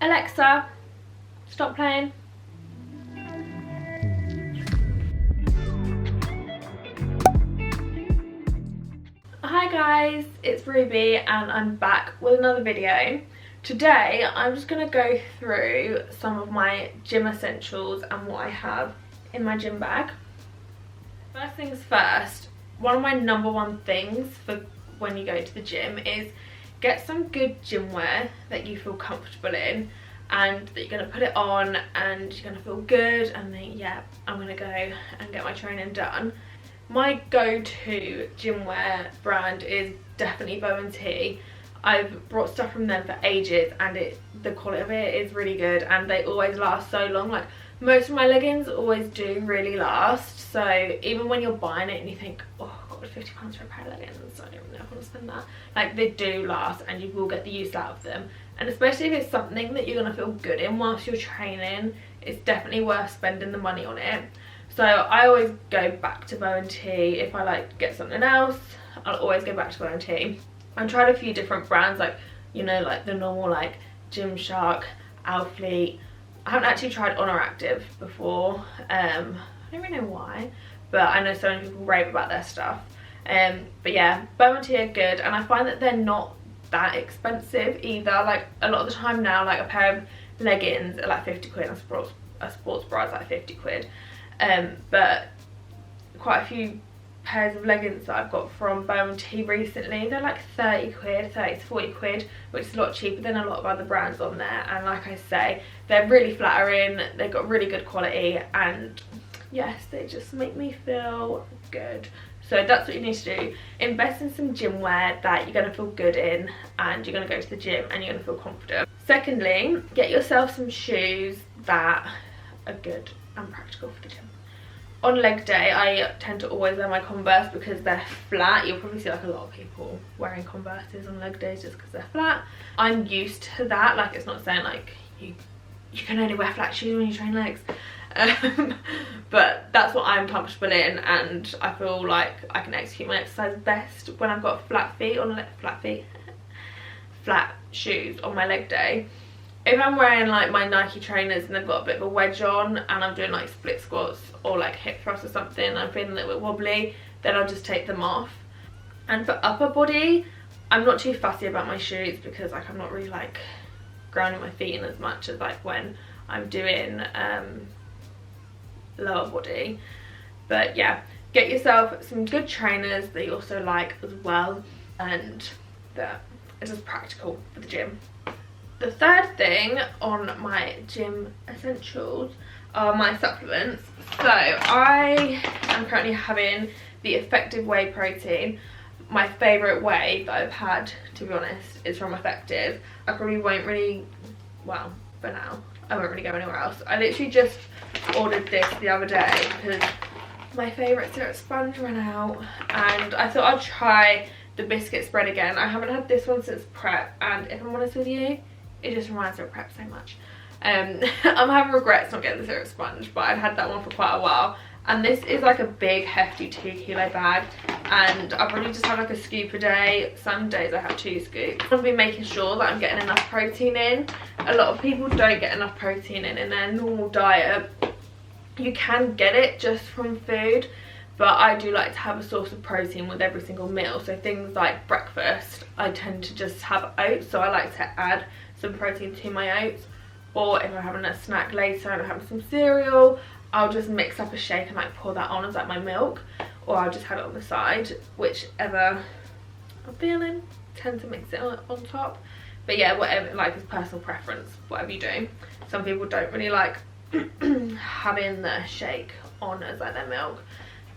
Alexa, stop playing. Hi guys, it's Ruby and I'm back with another video. Today I'm just going to go through some of my gym essentials and what I have in my gym bag. First things first, one of my number one things for when you go to the gym is get some good gym wear that you feel comfortable in and that you're going to put it on and you're going to feel good and think, yeah, I'm going to go and get my training done. My go-to gym wear brand is definitely Bow & Tea. I've brought stuff from them for ages and the quality of it is really good and they always last so long. Like most of my leggings always do really last, so even when you're buying it and you think, oh god, £50 for a pair of leggings, I don't really know if I want to spend that, like they do last and you will get the use out of them. And especially if it's something that you're going to feel good in whilst you're training, it's definitely worth spending the money on it. So I always go back to Bow & Tea. If I like get something else, I'll always go back to Bow & Tea. I've tried a few different brands, like, you know, like the normal like Gymshark, Alfleet. I haven't actually tried Honor Active before. I don't really know why, but I know so many people rave about their stuff. But yeah, Bow & Tea are good, and I find that they're not that expensive either. Like a lot of the time now, like a pair of leggings are like 50 quid and a sports bra is like 50 quid. But quite a few pairs of leggings that I've got from Bow & Tea recently, they're like 30 quid, 30 to 40 quid, which is a lot cheaper than a lot of other brands on there. And like I say, they're really flattering, they've got really good quality, and yes, they just make me feel good. So that's what you need to do. Invest in some gym wear that you're going to feel good in and you're going to go to the gym and you're going to feel confident. Secondly, get yourself some shoes that are good and practical for the gym. On leg day, I tend to always wear my Converse because they're flat. You'll probably see like a lot of people wearing Converses on leg days just because they're flat. I'm used to that. Like, it's not saying like you can only wear flat shoes when you train legs. But that's what I'm comfortable in, and I feel like I can execute my exercise best when I've got flat shoes on my leg day. If I'm wearing like my Nike trainers and they've got a bit of a wedge on and I'm doing like split squats or like hip thrusts or something and I'm feeling a little bit wobbly, then I'll just take them off. And for upper body, I'm not too fussy about my shoes because like I'm not really like grounding my feet in as much as like when I'm doing lower body. But yeah, get yourself some good trainers that you also like as well, and that is just practical for the gym. The third thing on my gym essentials are my supplements. So I am currently having the Effective Whey Protein. My favourite whey that I've had, to be honest, is from Effective. I probably won't really, well, for now, I won't really go anywhere else. I literally just ordered this the other day because my favourite syrup sponge ran out and I thought I'd try the biscuit spread again. I haven't had this one since prep, and if I'm honest with you, it just reminds me of prep so much. I'm having regrets not getting the syrup sponge, but I've had that one for quite a while. And this is like a big hefty 2 kilo bag, and I probably just have like a scoop a day. Some days I have 2 scoops. I'm going to be making sure that I'm getting enough protein in. A lot of people don't get enough protein in their normal diet. You can get it just from food, but I do like to have a source of protein with every single meal. So things like breakfast, I tend to just have oats, so I like to add some protein to my oats. Or if I'm having a snack later and I'm having some cereal, I'll just mix up a shake and like pour that on as like my milk, or I'll just have it on the side, whichever I'm feeling. Tend to mix it on top, but yeah, whatever, like it's personal preference, whatever you do. Some people don't really like having the shake on as like their milk.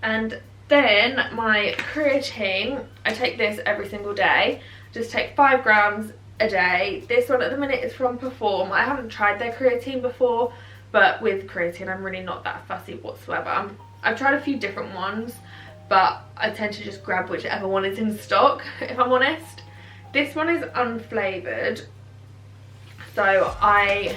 And then my creatine, I take this every single day. Just take 5 grams a day. This one at the minute is from Perform. I haven't tried their creatine before, but with creatine I'm really not that fussy whatsoever. I've tried a few different ones, but I tend to just grab whichever one is in stock, if I'm honest. This one is unflavoured, so I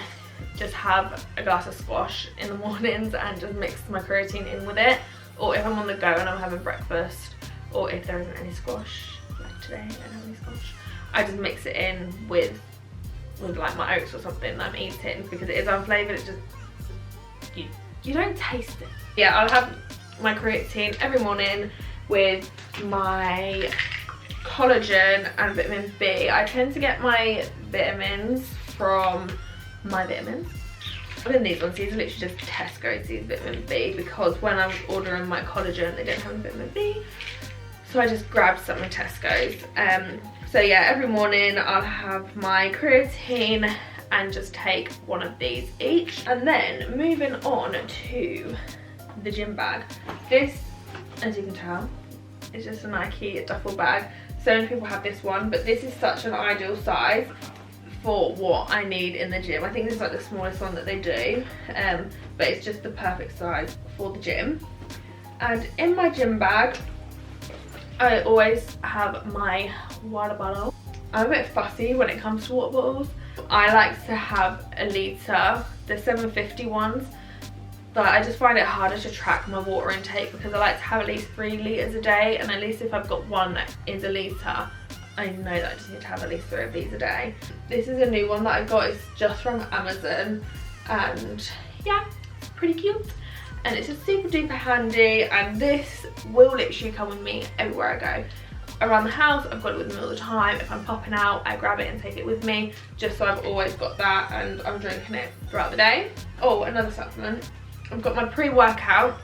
just have a glass of squash in the mornings and just mix my creatine in with it. Or if I'm on the go and I'm having breakfast, or if there isn't any squash, like today I don't have any squash, I just mix it in with with like my oats or something that I'm eating, because it is unflavoured. It's just, you don't taste it. Yeah, I'll have my creatine every morning with my collagen and vitamin B. I tend to get my vitamins from My Vitamins. I mean, these ones, these are literally just Tesco's, these vitamin B, because when I was ordering my collagen, they didn't have vitamin B. So I just grabbed some in Tesco's. So yeah, every morning I'll have my creatine and just take one of these each. And then moving on to the gym bag. This, as you can tell, is just a Nike duffel bag. So many people have this one, but this is such an ideal size for what I need in the gym. I think this is like the smallest one that they do, but it's just the perfect size for the gym. And in my gym bag, I always have my water bottle. I'm a bit fussy when it comes to water bottles. I like to have a litre, the 750 ones, but I just find it harder to track my water intake because I like to have at least 3 litres a day, and at least if I've got one that is a litre, I know that I just need to have at least 3 of these a day. This is a new one that I got. It's just from Amazon, and yeah, it's pretty cute. And it's just super duper handy, and this will literally come with me everywhere I go. Around the house, I've got it with me all the time. If I'm popping out, I grab it and take it with me, just so I've always got that and I'm drinking it throughout the day. Oh, another supplement. I've got my pre-workout.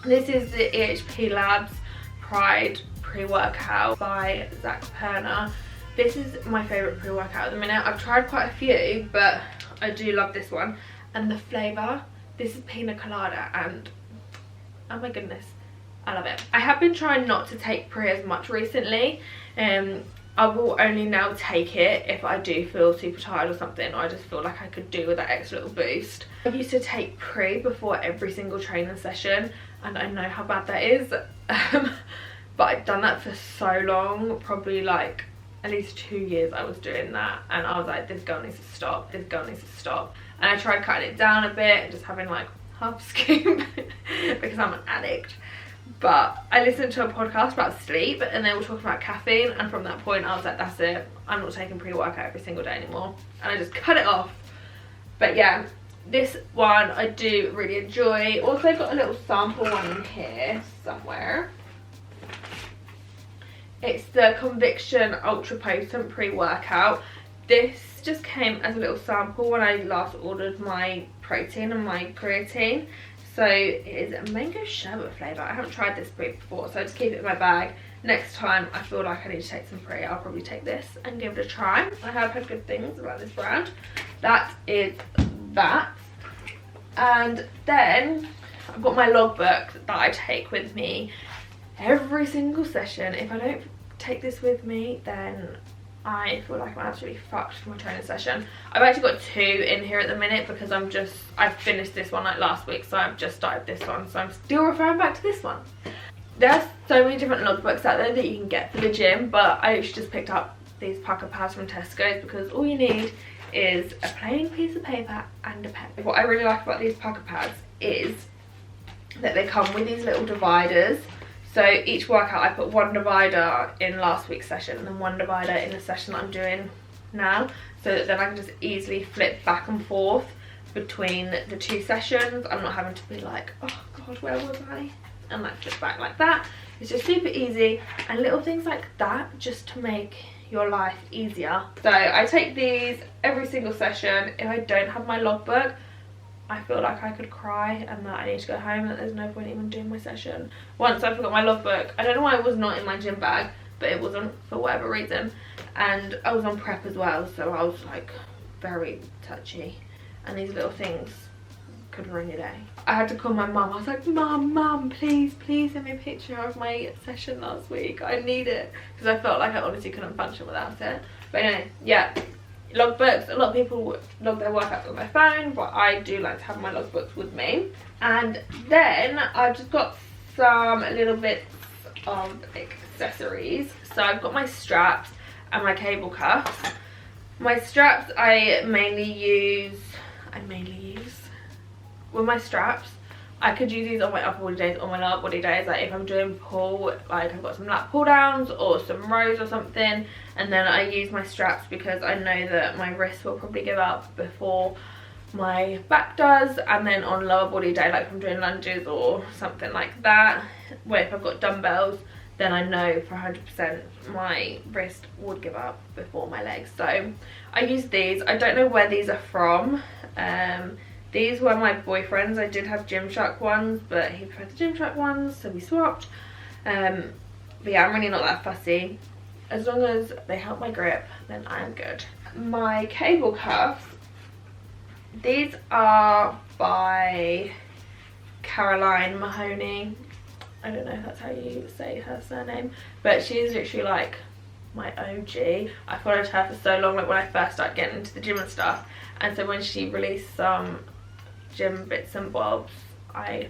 This is the EHP Labs Pride Pre-Workout by Zach Perner. This is my favourite pre-workout at the minute. I've tried quite a few, but I do love this one. And the flavour, this is pina colada, and oh my goodness, I love it. I have been trying not to take pre as much recently. I will only now take it if I do feel super tired or something, or I just feel like I could do with that extra little boost. I used to take pre before every single training session, and I know how bad that is. But I'd done that for so long, probably like at least 2 years I was doing that, and I was like, this girl needs to stop, this girl needs to stop. And I tried cutting it down a bit and just having like half a scoop because I'm an addict. But I listened to a podcast about sleep, and they were talking about caffeine, and from that point I was like, that's it, I'm not taking pre-workout every single day anymore, and I just cut it off. But yeah, this one I do really enjoy. Also got a little sample one in here somewhere. It's the Conviction Ultra Potent Pre-Workout. This just came as a little sample when I last ordered my protein and my creatine. So it is a mango sherbet flavour. I haven't tried this pre before, so I just keep it in my bag. Next time I feel like I need to take some pre, I'll probably take this and give it a try. I have heard good things about this brand. That is that. And then I've got my logbook that I take with me every single session. If I don't take this with me, then I feel like I'm absolutely fucked for my training session. I've actually got 2 in here at the minute because I finished this one like last week, so I've just started this one, so I'm still referring back to this one. There's so many different logbooks out there that you can get for the gym, but I actually just picked up these pocket pads from Tesco's because all you need is a plain piece of paper and a pen. What I really like about these pocket pads is that they come with these little dividers. So each workout I put one divider in last week's session and then one divider in the session that I'm doing now, so that then I can just easily flip back and forth between the 2 sessions. I'm not having to be like, oh god, where was I? And like flip back like that. It's just super easy, and little things like that just to make your life easier. So I take these every single session. If I don't have my logbook, I feel like I could cry and that I need to go home and that there's no point even doing my session. Once I forgot my logbook, I don't know why it was not in my gym bag, but it wasn't for whatever reason. And I was on prep as well, so I was like very touchy. And these little things could ruin your day. I had to call my mum. I was like, Mum, please send me a picture of my session last week. I need it. Because I felt like I honestly couldn't function without it. But anyway, yeah. Logbooks, a lot of people log their workouts on their phone, but I do like to have my logbooks with me. And then I've just got some little bits of accessories. So I've got my straps and my cable cuffs. My straps I mainly use with my straps, I could use these on my upper body days or my lower body days. Like if I'm doing pull, like I've got some lat pull downs or some rows or something, and then I use my straps because I know that my wrist will probably give up before my back does. And then on lower body day, like if I'm doing lunges or something like that, where if I've got dumbbells, then I know for 100% my wrist would give up before my legs. So I use these. I don't know where these are from. These were my boyfriend's. I did have Gymshark ones, but he preferred the Gymshark ones, so we swapped. But yeah, I'm really not that fussy. As long as they help my grip, then I am good. My cable cuffs, these are by Caroline Mahoney. I don't know if that's how you say her surname, but she's literally like my OG. I followed her for so long, like when I first started getting into the gym and stuff, and so when she released some gym bits and bobs, I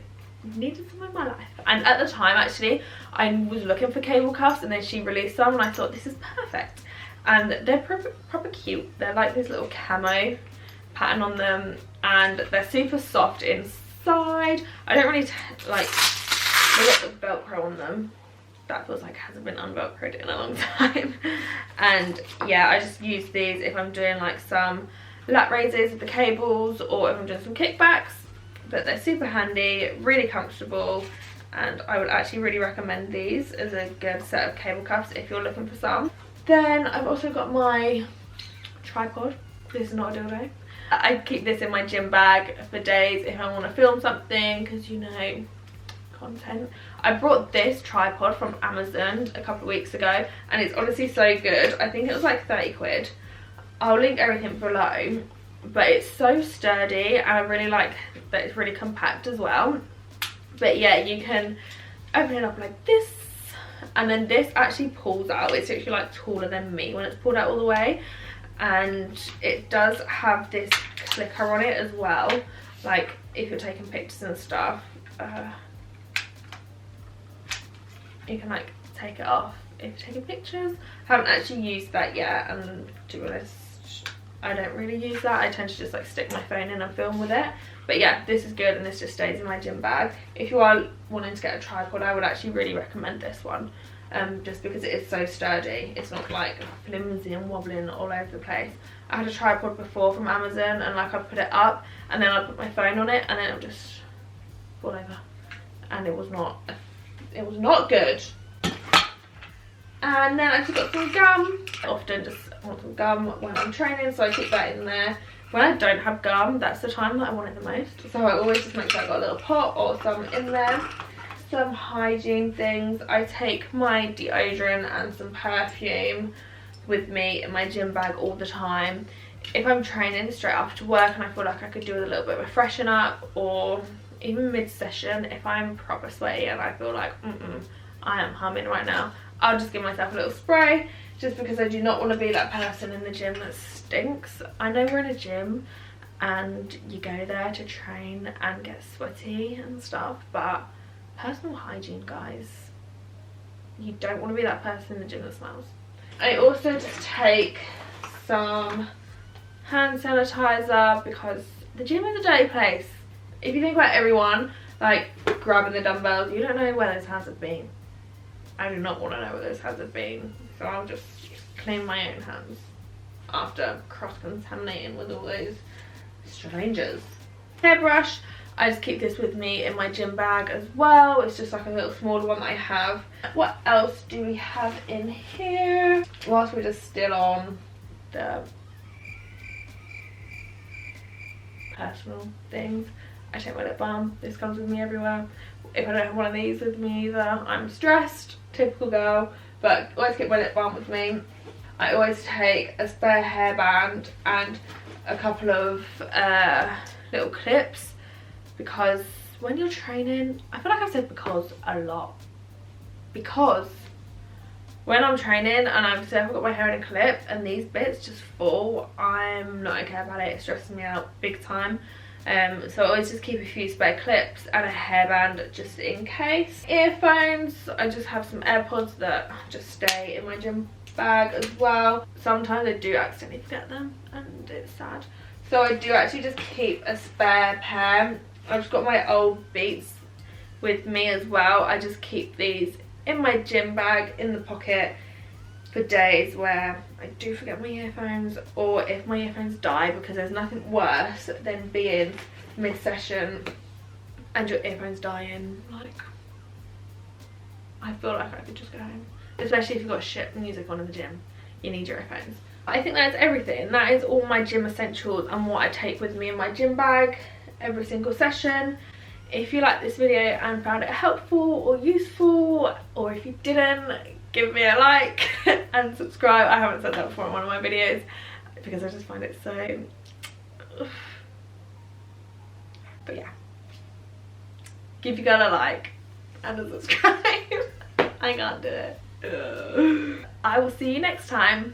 needed some in my life. And at the time, actually, I was looking for cable cuffs, and then she released some and I thought this is perfect. And they're proper cute. They're like this little camo pattern on them, and they're super soft inside. I don't really like, they got the velcro on them. That feels like it hasn't been unvelcroed in a long time. And yeah, I just use these if I'm doing like some lat raises with the cables, or if I'm doing some kickbacks. But they're super handy, really comfortable, and I would actually really recommend these as a good set of cable cuffs if you're looking for some. Then I've also got my tripod. This is not a dildo. I keep this in my gym bag for days if I want to film something, because you know, content. I brought this tripod from Amazon a couple of weeks ago, and it's honestly so good. I think it was like 30 quid. I'll link everything below, but it's so sturdy, and I really like that it's really compact as well. But yeah, you can open it up like this, and then this actually pulls out. It's actually like taller than me when it's pulled out all the way, and it does have this clicker on it as well, like if you're taking pictures and stuff. You can like take it off if you're taking pictures. I haven't actually used that yet, and to be honest, I don't really use that. I tend to just like stick my phone in and film with it. But yeah, this is good, and this just stays in my gym bag. If you are wanting to get a tripod, I would actually really recommend this one, just because it is so sturdy. It's not like flimsy and wobbling all over the place. I had a tripod before from Amazon, and like I'd put it up and then I'd put my phone on it and then it would just fall over, and it was not good. And then I just got some gum. I often just want some gum when I'm training, so I keep that in there. When I don't have gum, that's the time that I want it the most. So I always just make sure I've got a little pot or some in there. Some hygiene things. I take my deodorant and some perfume with me in my gym bag all the time. If I'm training straight after work and I feel like I could do with a little bit of a freshen up, or even mid-session, if I'm proper sweaty and I feel like I am humming right now, I'll just give myself a little spray, just because I do not want to be that person in the gym that stinks. I know we're in a gym and you go there to train and get sweaty and stuff, but personal hygiene, guys, you don't want to be that person in the gym that smells. I also just take some hand sanitizer, because the gym is a dirty place. If you think about everyone like grabbing the dumbbells, you don't know where those hands have been. I do not want to know where those hands have been, so I'll just clean my own hands after cross-contaminating with all those strangers. Hairbrush, I just keep this with me in my gym bag as well. It's just like a little smaller one that I have. What else do we have in here? Whilst we're just still on the personal things, I take my lip balm. This comes with me everywhere. If I don't have one of these with me either, I'm stressed. Typical girl, but always keep my lip balm with me. I always take a spare hairband and a couple of little clips, because when you're training, I feel like I've said because a lot, because when I'm training and I've got my hair in a clip and these bits just fall, I'm not okay about it. It stresses me out big time. So I always just keep a few spare clips and a hairband just in case. Earphones, I just have some AirPods that just stay in my gym bag as well. Sometimes I do accidentally forget them and it's sad. So I do actually just keep a spare pair I've just got my old Beats with me as well. I just keep these in my gym bag in the pocket for days where I do forget my earphones, or if my earphones die, because there's nothing worse than being mid-session and your earphones dying. Like, I feel like I could just go home, especially if you've got shit music on in the gym. You need your earphones. I think that's everything. That is all my gym essentials and what I take with me in my gym bag every single session. If you liked this video and found it helpful or useful, or if you didn't, give me a like and subscribe. I haven't said that before in one of my videos because I just find it so... But yeah, give your girl a like and a subscribe. I can't do it. I will see you next time.